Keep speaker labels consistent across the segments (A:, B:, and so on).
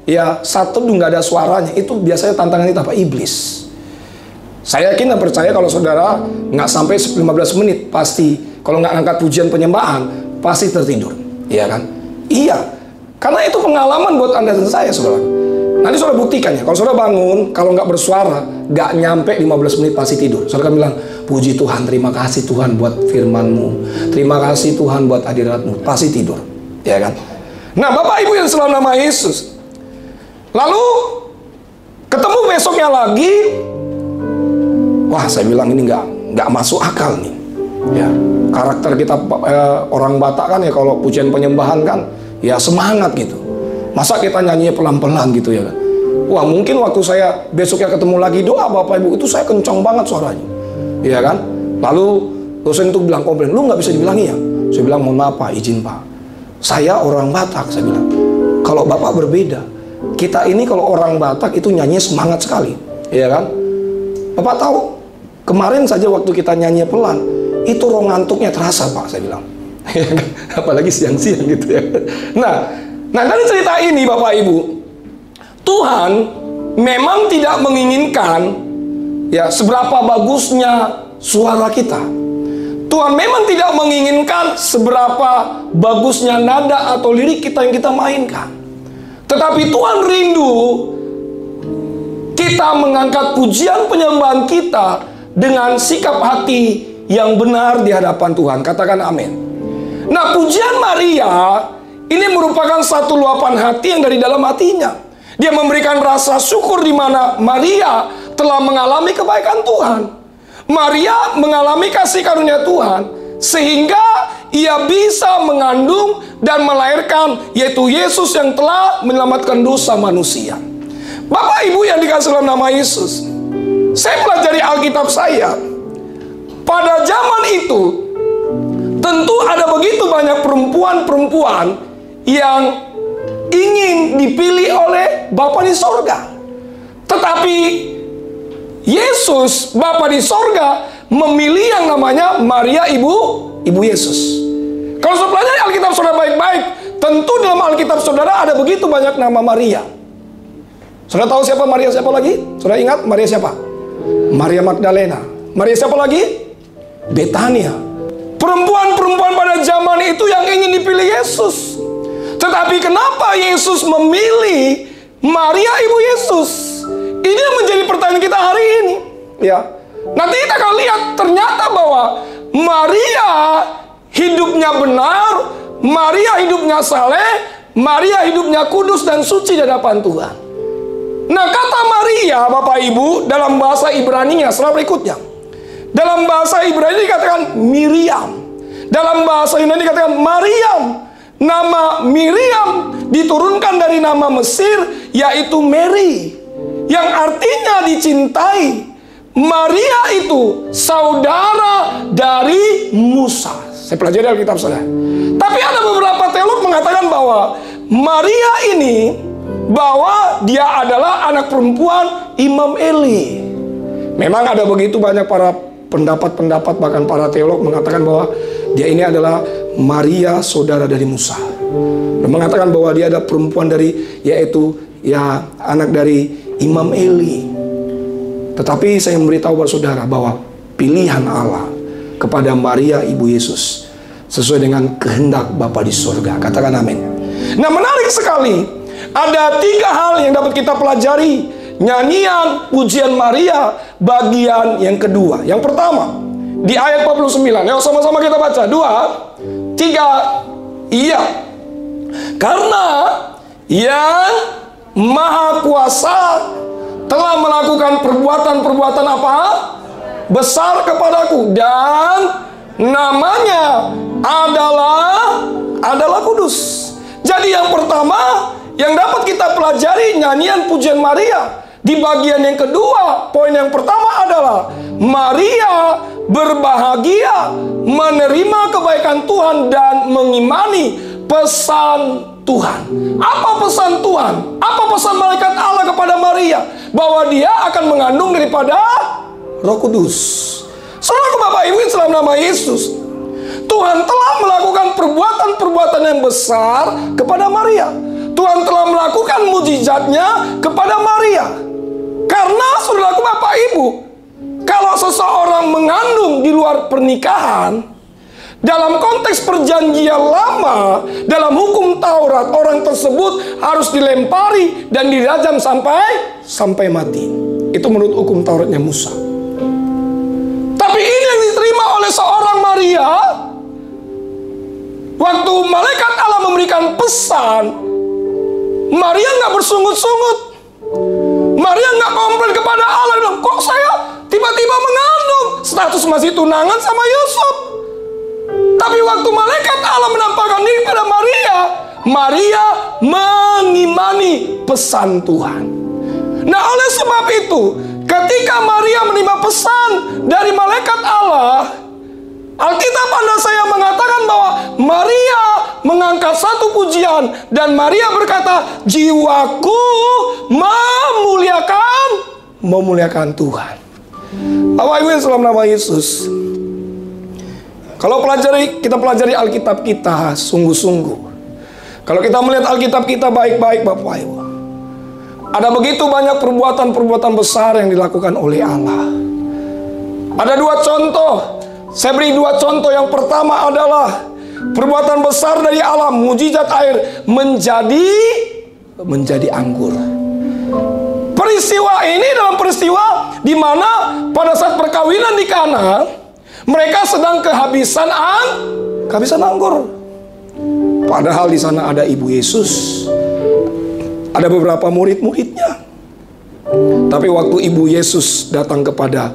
A: ya saat teduh nggak ada suaranya, itu biasanya tantangan kita apa? Iblis. Saya yakin dan percaya kalau saudara nggak sampai 15 menit, pasti kalau nggak angkat pujian penyembahan, pasti tertidur. Iya kan? Iya. Karena itu pengalaman buat Anda dan saya, saudara. Nanti saudara buktikan ya. Kalau saudara bangun, kalau nggak bersuara, nggak nyampe 15 menit pasti tidur. Saudara kan bilang, puji Tuhan, terima kasih Tuhan buat firman-Mu. Terima kasih Tuhan buat hadirat-Mu. Pasti tidur. Ya kan? Nah, Bapak Ibu yang selalu nama Yesus. Lalu, ketemu besoknya lagi. Wah, saya bilang ini nggak masuk akal nih. Ya, karakter kita orang Batak kan ya, kalau pujian penyembahan kan, ya semangat gitu. Masa kita nyanyi pelan-pelan gitu ya kan? Wah, mungkin waktu saya besoknya ketemu lagi doa Bapak Ibu, itu saya kencang banget suaranya. Iya kan? Lalu dosen itu bilang komplain, lu nggak bisa dibilangi ya? Saya bilang, mohon maaf Pak, izin Pak. Saya orang Batak, saya bilang. Kalau Bapak berbeda. Kita ini kalau orang Batak itu nyanyi semangat sekali. Iya kan? Bapak tahu, kemarin saja waktu kita nyanyi pelan, itu roh ngantuknya terasa Pak, saya bilang. Apalagi siang-siang gitu ya. Nah dari cerita ini Bapak Ibu, Tuhan memang tidak menginginkan ya seberapa bagusnya suara kita. Tuhan memang tidak menginginkan seberapa bagusnya nada atau lirik kita yang kita mainkan. Tetapi Tuhan rindu kita mengangkat pujian penyembahan kita dengan sikap hati yang benar di hadapan Tuhan. Katakan amin. Nah, pujian Maria ini merupakan satu luapan hati yang dari dalam hatinya. Dia memberikan rasa syukur di mana Maria telah mengalami kebaikan Tuhan. Maria mengalami kasih karunia Tuhan, sehingga ia bisa mengandung dan melahirkan, yaitu Yesus yang telah menyelamatkan dosa manusia. Bapak Ibu yang dikasihi dalam nama Yesus, saya pelajari Alkitab saya. Pada zaman itu, tentu ada begitu banyak perempuan-perempuan yang ingin dipilih oleh Bapa di sorga. Tetapi Yesus, Bapa di sorga, memilih yang namanya Maria, ibu Yesus. Kalau saudara pelajari Alkitab saudara baik-baik, tentu dalam Alkitab saudara ada begitu banyak nama Maria. Saudara tahu siapa Maria siapa lagi? Saudara ingat Maria siapa? Maria Magdalena. Maria siapa lagi? Betania. Perempuan-perempuan pada zaman itu yang ingin dipilih Yesus. Tetapi kenapa Yesus memilih Maria ibu Yesus? Ini yang menjadi pertanyaan kita hari ini. Ya, nanti kita akan lihat ternyata bahwa Maria hidupnya benar, Maria hidupnya saleh, Maria hidupnya kudus dan suci di hadapan Tuhan. Nah, kata Maria, Bapak Ibu, dalam bahasa Ibrani-nya setelah berikutnya. Dalam bahasa Ibrani dikatakan Miriam. Dalam bahasa Yunani dikatakan Mariam. Nama Miriam diturunkan dari nama Mesir, yaitu Mary, yang artinya dicintai. Maria itu saudara dari Musa. Saya pelajari Alkitab saya. Tapi ada beberapa teolog mengatakan bahwa Maria ini, bahwa dia adalah anak perempuan Imam Eli. Memang ada begitu banyak para pendapat-pendapat, bahkan para teolog mengatakan bahwa dia ini adalah Maria saudara dari Musa. Dan mengatakan bahwa dia ada perempuan dari, yaitu ya anak dari Imam Eli. Tetapi saya memberitahu kepada saudara bahwa pilihan Allah kepada Maria ibu Yesus sesuai dengan kehendak Bapa di surga. Katakan amin. Nah, menarik sekali. Ada 3 hal yang dapat kita pelajari nyanyian pujian Maria bagian yang kedua. Yang pertama, di ayat 49. Yuk sama-sama kita baca. 2, 3. Iya. Karena yang Maha Kuasa telah melakukan perbuatan-perbuatan apa? Besar kepadaku, dan namanya adalah kudus. Jadi yang pertama yang dapat kita pelajari nyanyian pujian Maria. Di bagian yang kedua, poin yang pertama adalah Maria berbahagia menerima kebaikan Tuhan dan mengimani pesan Tuhan. Apa pesan Tuhan? Apa pesan malaikat Allah kepada Maria? Bahwa dia akan mengandung daripada Roh Kudus. Saudara Bapak Ibu yang dalam nama Yesus, Tuhan telah melakukan perbuatan-perbuatan yang besar kepada Maria. Tuhan telah melakukan mujizatnya kepada Maria. Karena saudaraku Bapak Ibu, kalau seseorang mengandung di luar pernikahan, dalam konteks perjanjian lama, dalam hukum Taurat, orang tersebut harus dilempari dan dirajam sampai mati. Itu menurut hukum Tauratnya Musa. Tapi ini yang diterima oleh seorang Maria. Waktu malaikat Allah memberikan pesan, Maria nggak bersungut-sungut. Maria nggak komplain kepada Allah, bilang, kok saya tiba-tiba mengandung, status masih tunangan sama Yusuf. Tapi waktu malaikat Allah menampakkan diri pada Maria, Maria mengimani pesan Tuhan. Nah, oleh sebab itu, ketika Maria menerima pesan dari malaikat Allah, Alkitab Anda saya mengatakan bahwa Maria mengangkat satu pujian dan Maria berkata, jiwaku memuliakan Tuhan. Bapak Ibu yang dalam nama Yesus, kalau kita pelajari Alkitab kita sungguh-sungguh, kalau kita melihat Alkitab kita baik-baik Bapak Ibu, ada begitu banyak perbuatan-perbuatan besar yang dilakukan oleh Allah. Ada dua contoh. Saya beri dua contoh. Yang pertama adalah perbuatan besar dari Allah, mujizat air menjadi anggur. Peristiwa ini dalam peristiwa di mana pada saat perkawinan di Kana, mereka sedang kehabisan anggur. Padahal di sana ada Ibu Yesus, ada beberapa murid-muridnya. Tapi waktu Ibu Yesus datang kepada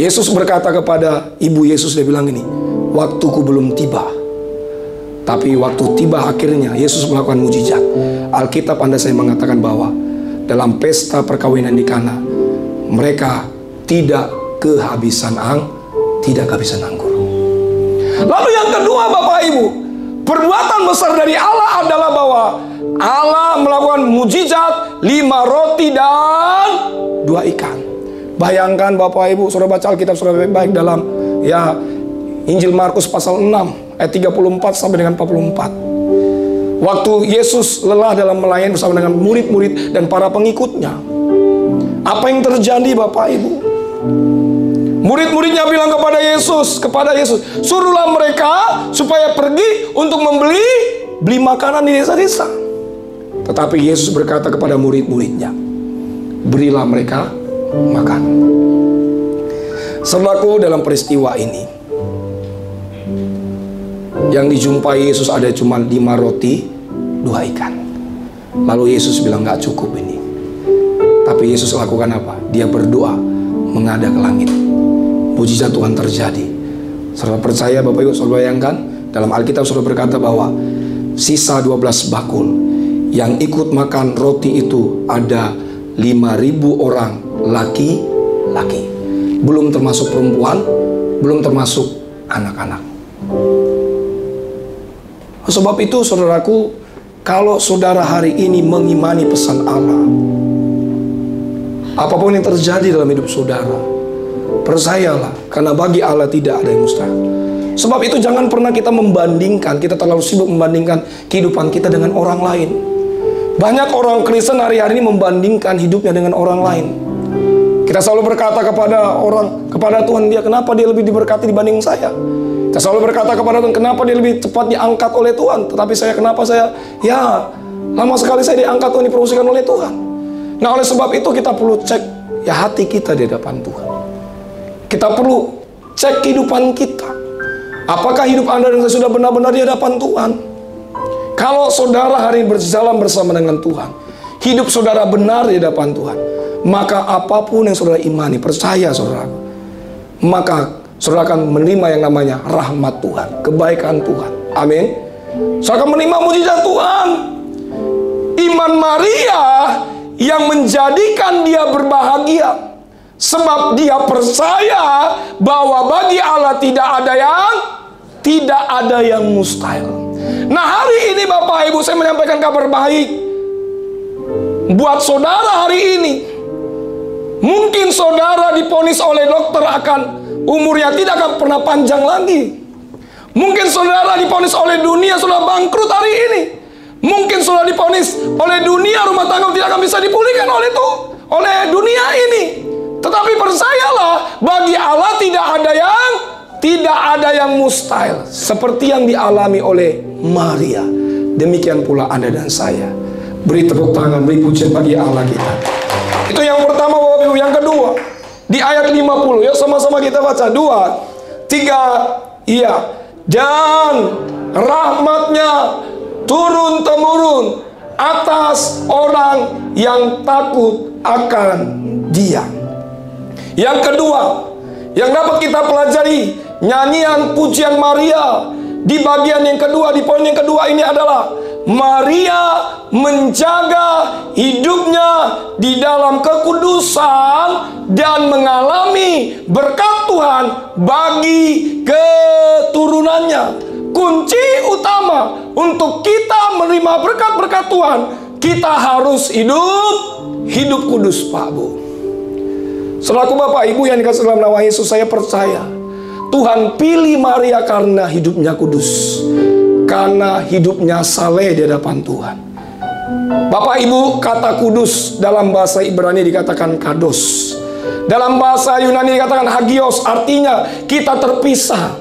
A: Yesus berkata kepada Ibu Yesus, dia bilang gini, waktuku belum tiba. Tapi waktu tiba akhirnya Yesus melakukan mujizat. Alkitab Anda saya mengatakan bahwa dalam pesta perkawinan di Kana, mereka tidak kehabisan anggur. Lalu yang kedua Bapak Ibu, perbuatan besar dari Allah adalah bahwa Allah melakukan mujizat 5 roti dan 2 ikan. Bayangkan Bapak Ibu, saudara baca Alkitab saudara baik-baik dalam Injil Markus pasal 6 ayat 34 sampai dengan 44. Waktu Yesus lelah dalam melayani bersama dengan murid-murid dan para pengikutnya, apa yang terjadi Bapak Ibu? Murid-muridnya bilang kepada Yesus, suruhlah mereka supaya pergi untuk beli makanan di desa-desa. Tetapi Yesus berkata kepada murid-muridnya, berilah mereka makan. Saudaraku, dalam peristiwa ini yang dijumpai Yesus ada cuma 5 roti 2 ikan. Lalu Yesus bilang gak cukup ini. Tapi Yesus lakukan apa? Dia berdoa menghadap ke langit. Mujizat Tuhan terjadi. Saudara percaya Bapak Ibu, saudara bayangkan dalam Alkitab saudara berkata bahwa sisa 12 bakul yang ikut makan roti itu ada 5.000 orang laki-laki. Belum termasuk perempuan, belum termasuk anak-anak. Sebab itu saudaraku, kalau saudara hari ini mengimani pesan Allah, apapun yang terjadi dalam hidup saudara, percayalah, karena bagi Allah tidak ada yang mustahil. Sebab itu jangan pernah kita membandingkan, kita terlalu sibuk membandingkan kehidupan kita dengan orang lain. Banyak orang Kristen hari-hari ini membandingkan hidupnya dengan orang lain. Kita selalu berkata kepada Tuhan, kenapa dia lebih diberkati dibanding saya? Kita selalu berkata kepada Tuhan, kenapa dia lebih cepat diangkat oleh Tuhan? Tetapi kenapa saya lama sekali saya diangkat Tuhan, dipromosikan oleh Tuhan. Nah, oleh sebab itu kita perlu cek hati kita di hadapan Tuhan. Kita perlu cek kehidupan kita. Apakah hidup Anda dan saya sudah benar-benar di hadapan Tuhan? Kalau saudara hari ini berjalan bersama dengan Tuhan, hidup saudara benar di hadapan Tuhan, maka apapun yang saudara imani, percaya saudara, maka saudara akan menerima yang namanya rahmat Tuhan, kebaikan Tuhan. Amin. Saudara akan menerima mujizat Tuhan. Iman Maria yang menjadikan dia berbahagia, sebab dia percaya bahwa bagi Allah tidak ada yang mustahil. Nah, hari ini Bapak Ibu saya menyampaikan kabar baik buat saudara hari ini. Mungkin saudara diponis oleh dokter akan umurnya tidak akan pernah panjang lagi. Mungkin saudara diponis oleh dunia sudah bangkrut hari ini. Mungkin sudah diponis oleh dunia rumah tangga tidak akan bisa dipulihkan oleh dunia ini. Tetapi percayalah, bagi Allah tidak ada yang mustahil. Seperti yang dialami oleh Maria, demikian pula Anda dan saya. Beri tepuk tangan, beri pujian bagi Allah kita. Itu yang pertama, Bapak Ibu. Yang kedua, di ayat 50, ya sama-sama kita baca. 2, 3, iya. Dan rahmatnya turun-temurun atas orang yang takut akan Dia. Yang kedua, yang dapat kita pelajari, nyanyian pujian Maria di bagian yang kedua, di poin yang kedua ini adalah Maria menjaga hidupnya di dalam kekudusan dan mengalami berkat Tuhan bagi keturunannya. Kunci utama untuk kita menerima berkat-berkat Tuhan, kita harus hidup kudus, Pak Bu. Selaku Bapak Ibu yang dikasihi dalam nama Yesus, saya percaya Tuhan pilih Maria karena hidupnya kudus, karena hidupnya saleh di hadapan Tuhan. Bapak Ibu, kata kudus dalam bahasa Ibrani dikatakan kados. Dalam bahasa Yunani dikatakan hagios, artinya kita terpisah.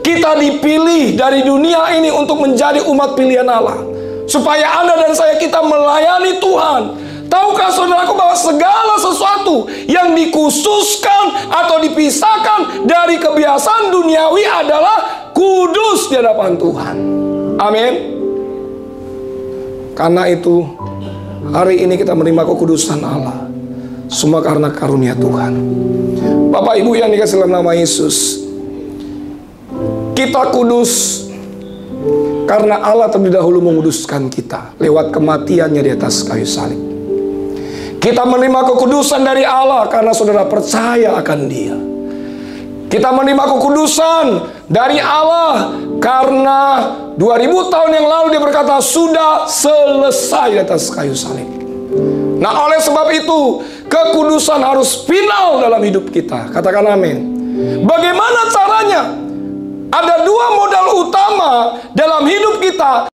A: Kita dipilih dari dunia ini untuk menjadi umat pilihan Allah, supaya Anda dan saya kita melayani Tuhan. Tahukah saudaraku bahwa segala sesuatu yang dikhususkan atau dipisahkan dari kebiasaan duniawi adalah kudus di hadapan Tuhan. Amin. Karena itu hari ini kita menerima kekudusan Allah, semua karena karunia Tuhan. Bapak Ibu yang dikasihi dalam nama Yesus, kita kudus karena Allah terlebih dahulu menguduskan kita lewat kematiannya di atas kayu salib. Kita menerima kekudusan dari Allah karena saudara percaya akan Dia. Kita menerima kekudusan dari Allah karena 2000 tahun yang lalu Dia berkata sudah selesai di atas kayu salib. Nah, oleh sebab itu kekudusan harus final dalam hidup kita. Katakan amin. Bagaimana caranya? Ada dua modal utama dalam hidup kita